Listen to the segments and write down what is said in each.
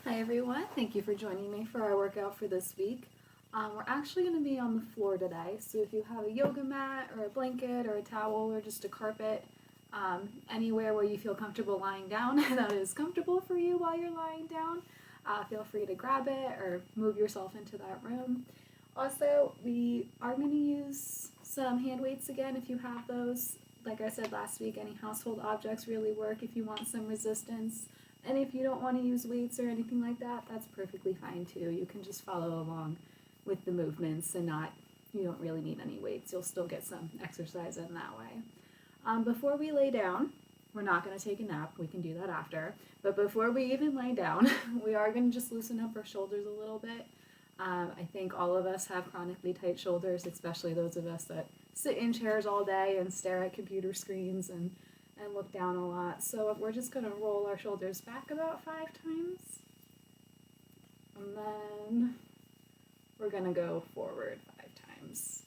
Hi everyone, thank you for joining me for our workout for this week. We're actually going to be on the floor today, so if you have a yoga mat or a blanket or a towel or just a carpet, anywhere where you feel comfortable lying down that is comfortable for you while you're lying down, feel free to grab it or move yourself into that room. Also, we are going to use some hand weights again if you have those. Like I said last week, any household objects really work if you want some resistance. And if you don't want to use weights or anything like that, that's perfectly fine too. You can just follow along with the movements and you don't really need any weights. You'll still get some exercise in that way. Before we lay down, we're not going to take a nap. We can do that after. But before we even lay down, we are going to just loosen up our shoulders a little bit. I think all of us have chronically tight shoulders, especially those of us that sit in chairs all day and stare at computer screens and look down a lot. So we're just going to roll our shoulders back about 5 times. And then we're going to go forward 5 times.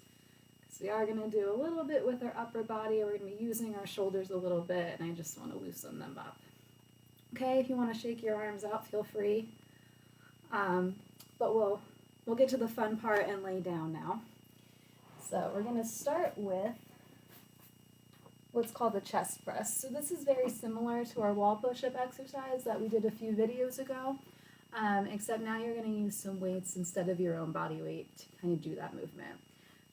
So we are going to do a little bit with our upper body. We're going to be using our shoulders a little bit, and I just want to loosen them up. Okay, if you want to shake your arms out, feel free. But we'll get to the fun part and lay down now. So we're going to start with what's called a chest press. So this is very similar to our wall push-up exercise that we did a few videos ago, except now you're going to use some weights instead of your own body weight to kind of do that movement.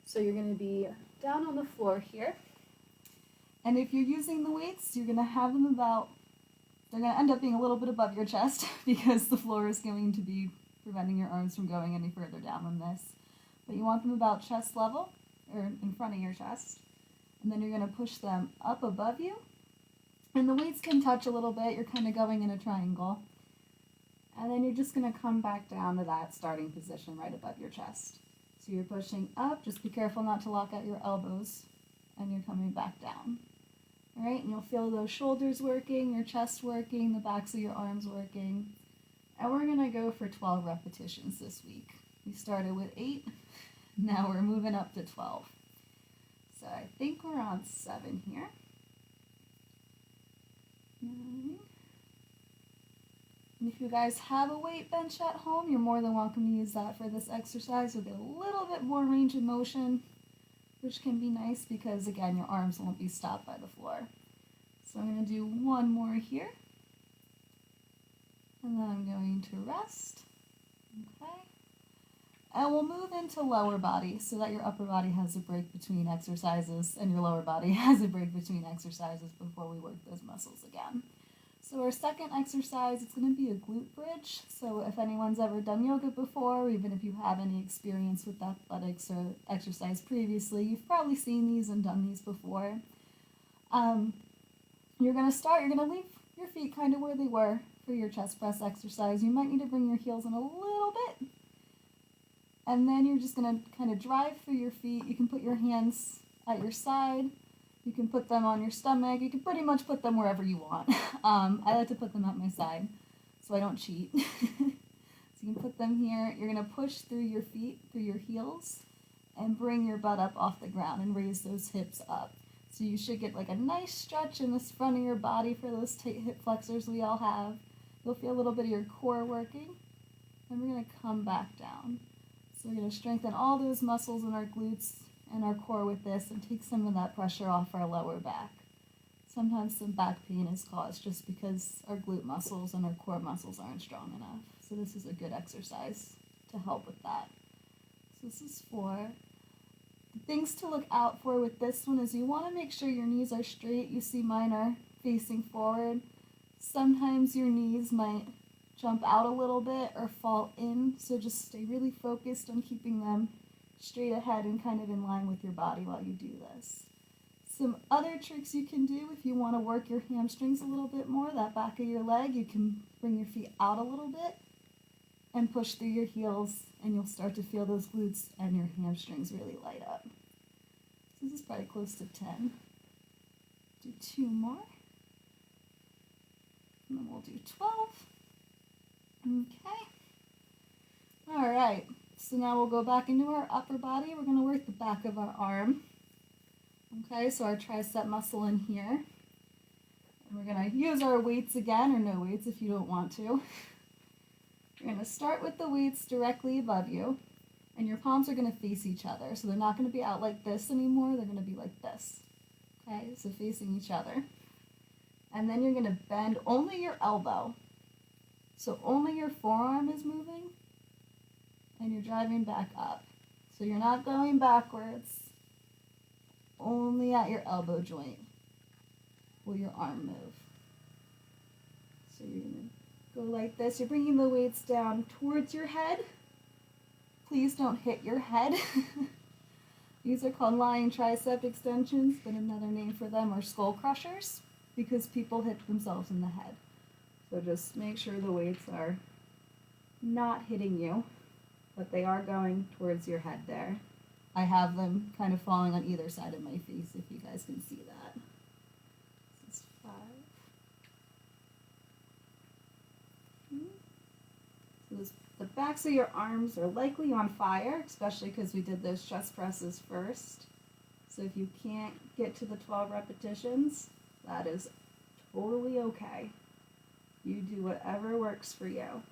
So you're going to be down on the floor here, and if you're using the weights, you're going to have them they're going to end up being a little bit above your chest because the floor is going to be preventing your arms from going any further down than this. But you want them about chest level, or in front of your chest. And then you're going to push them up above you. And the weights can touch a little bit. You're kind of going in a triangle. And then you're just going to come back down to that starting position right above your chest. So you're pushing up. Just be careful not to lock out your elbows. And you're coming back down. All right, and you'll feel those shoulders working, your chest working, the backs of your arms working. And we're going to go for 12 repetitions this week. We started with 8. Now we're moving up to 12. So I think we're on 7 here. 9. And if you guys have a weight bench at home, you're more than welcome to use that for this exercise. You'll get a little bit more range of motion, which can be nice because, again, your arms won't be stopped by the floor. So I'm going to do one more here. And then I'm going to rest. Okay. And we'll move into lower body so that your upper body has a break between exercises and your lower body has a break between exercises before we work those muscles again. So our second exercise, it's going to be a glute bridge. So if anyone's ever done yoga before, or even if you have any experience with athletics or exercise previously, you've probably seen these and done these before. You're going to leave your feet kind of where they were for your chest press exercise. You might need to bring your heels in a little bit. And then you're just going to kind of drive through your feet. You can put your hands at your side. You can put them on your stomach. You can pretty much put them wherever you want. I like to put them at my side so I don't cheat. So you can put them here. You're going to push through your feet, through your heels, and bring your butt up off the ground and raise those hips up. So you should get like a nice stretch in this front of your body for those tight hip flexors we all have. You'll feel a little bit of your core working. And we're going to come back down. So we're going to strengthen all those muscles in our glutes and our core with this and take some of that pressure off our lower back. Sometimes some back pain is caused just because our glute muscles and our core muscles aren't strong enough. So this is a good exercise to help with that. So this is 4. The things to look out for with this one is you want to make sure your knees are straight. You see mine are facing forward. Sometimes your knees might jump out a little bit or fall in, so just stay really focused on keeping them straight ahead and kind of in line with your body while you do this. Some other tricks you can do if you want to work your hamstrings a little bit more, that back of your leg, you can bring your feet out a little bit and push through your heels, and you'll start to feel those glutes and your hamstrings really light up. So this is probably close to 10. Do 2 more. And then we'll do 12. Okay. All right. So now we'll go back into our upper body. We're going to work the back of our arm. Okay, so our tricep muscle in here. And we're going to use our weights again, or no weights if you don't want to. You're going to start with the weights directly above you, and your palms are going to face each other. So they're not going to be out like this anymore, they're going to be like this. Okay, so facing each other. And then you're going to bend only your elbow. So only your forearm is moving, and you're driving back up. So you're not going backwards, only at your elbow joint will your arm move. So you're going to go like this. You're bringing the weights down towards your head. Please don't hit your head. These are called lying tricep extensions, but another name for them are skull crushers because people hit themselves in the head. So just make sure the weights are not hitting you, but they are going towards your head there. I have them kind of falling on either side of my face if you guys can see that. This is 5. So the backs of your arms are likely on fire, especially because we did those chest presses first. So if you can't get to the 12 repetitions, that is totally okay. You do whatever works for you.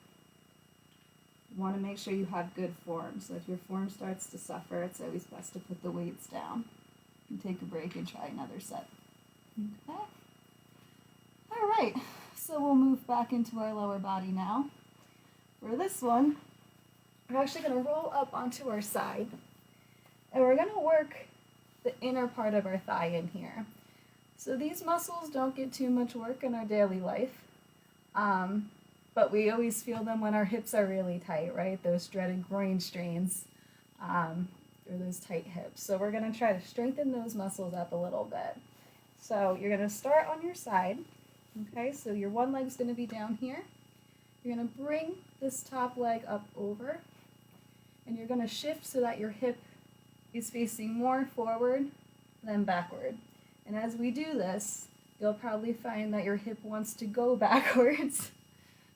You want to make sure you have good form. So if your form starts to suffer, it's always best to put the weights down and take a break and try another set. Okay? All right, so we'll move back into our lower body now. For this one, we're actually going to roll up onto our side, and we're going to work the inner part of our thigh in here. So these muscles don't get too much work in our daily life. But we always feel them when our hips are really tight, right? Those dreaded groin strains, or those tight hips. So we're going to try to strengthen those muscles up a little bit. So you're going to start on your side, okay? So your one leg's going to be down here. You're going to bring this top leg up over, and you're going to shift so that your hip is facing more forward than backward. And as we do this, you'll probably find that your hip wants to go backwards.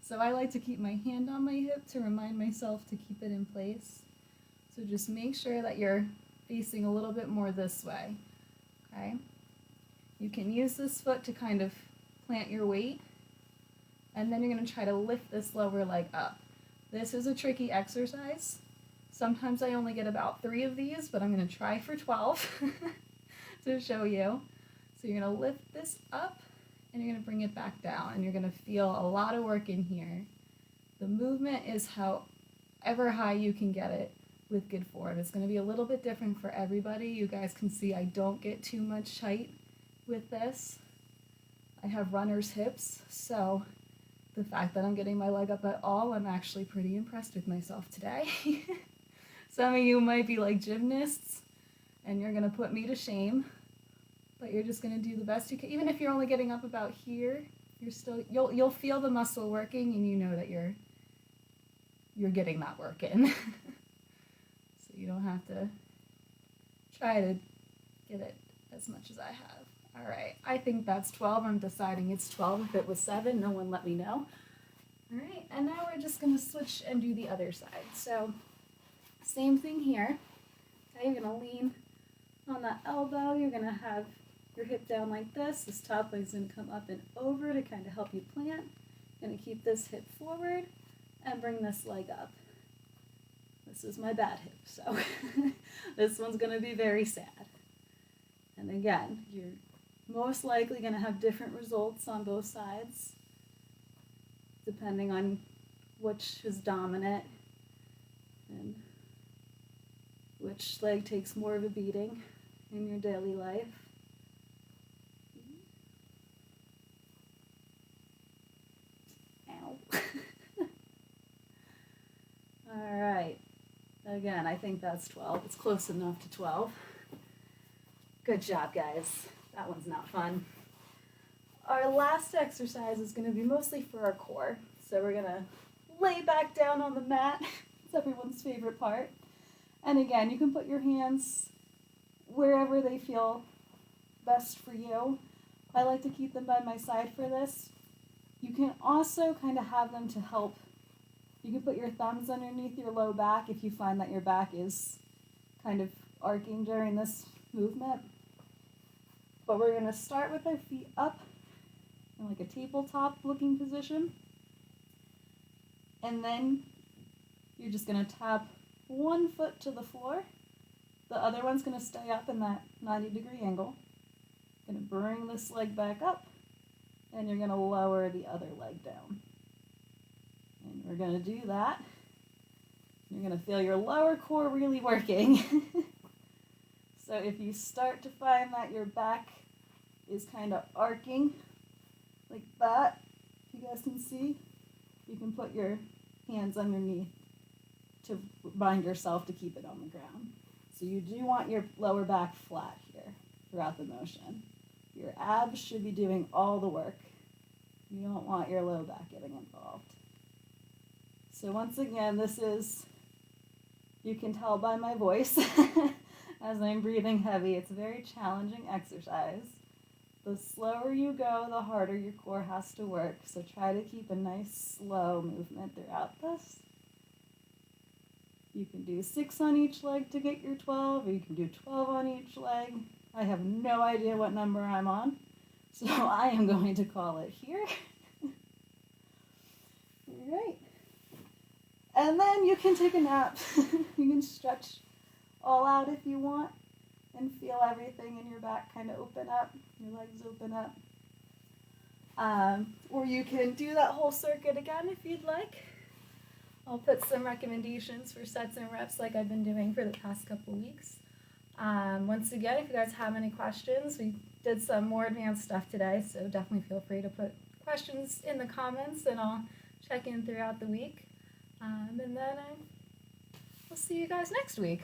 So I like to keep my hand on my hip to remind myself to keep it in place. So just make sure that you're facing a little bit more this way, okay? You can use this foot to kind of plant your weight, and then you're going to try to lift this lower leg up. This is a tricky exercise. Sometimes I only get about 3 of these, but I'm going to try for 12 to show you. So you're going to lift this up, and you're going to bring it back down, and you're going to feel a lot of work in here. The movement is however high you can get it with good form. It's going to be a little bit different for everybody. You guys can see I don't get too much height with this. I have runner's hips, so the fact that I'm getting my leg up at all, I'm actually pretty impressed with myself today. Some of you might be like gymnasts, and you're going to put me to shame. But you're just going to do the best you can. Even if you're only getting up about here, you'll feel the muscle working, and you know that you're getting that work in. So you don't have to try to get it as much as I have. All right, I think that's 12. I'm deciding it's 12. If it was 7, no one let me know. All right, and now we're just going to switch and do the other side. So same thing here. Okay, you're going to lean on that elbow. You're going to have your hip down like this. This top leg's going to come up and over to kind of help you plant. Going to keep this hip forward and bring this leg up. This is my bad hip, so this one's going to be very sad. And again, you're most likely going to have different results on both sides, depending on which is dominant and which leg takes more of a beating in your daily life. Ow. All right. Again, I think that's 12. It's close enough to 12. Good job, guys. That one's not fun. Our last exercise is going to be mostly for our core. So we're going to lay back down on the mat. It's everyone's favorite part. And again, you can put your hands wherever they feel best for you. I like to keep them by my side for this. You can also kind of have them to help. You can put your thumbs underneath your low back if you find that your back is kind of arcing during this movement. But we're going to start with our feet up in like a tabletop looking position. And then you're just going to tap one foot to the floor. The other one's going to stay up in that 90-degree angle. Going to bring this leg back up, and you're going to lower the other leg down. And we're going to do that. You're going to feel your lower core really working. So if you start to find that your back is kind of arcing like that, if you guys can see, you can put your hands underneath to bind yourself to keep it on the ground. So you do want your lower back flat here throughout the motion. Your abs should be doing all the work. You don't want your low back getting involved. So once again, this is, you can tell by my voice as I'm breathing heavy, it's a very challenging exercise. The slower you go, the harder your core has to work. So try to keep a nice slow movement throughout this. You can do 6 on each leg to get your 12, or you can do 12 on each leg. I have no idea what number I'm on, so I am going to call it here. All right. And then you can take a nap. You can stretch all out if you want and feel everything in your back kind of open up, your legs open up. Or you can do that whole circuit again if you'd like. I'll put some recommendations for sets and reps like I've been doing for the past couple weeks. Once again, if you guys have any questions, we did some more advanced stuff today, so definitely feel free to put questions in the comments and I'll check in throughout the week. And then we'll see you guys next week.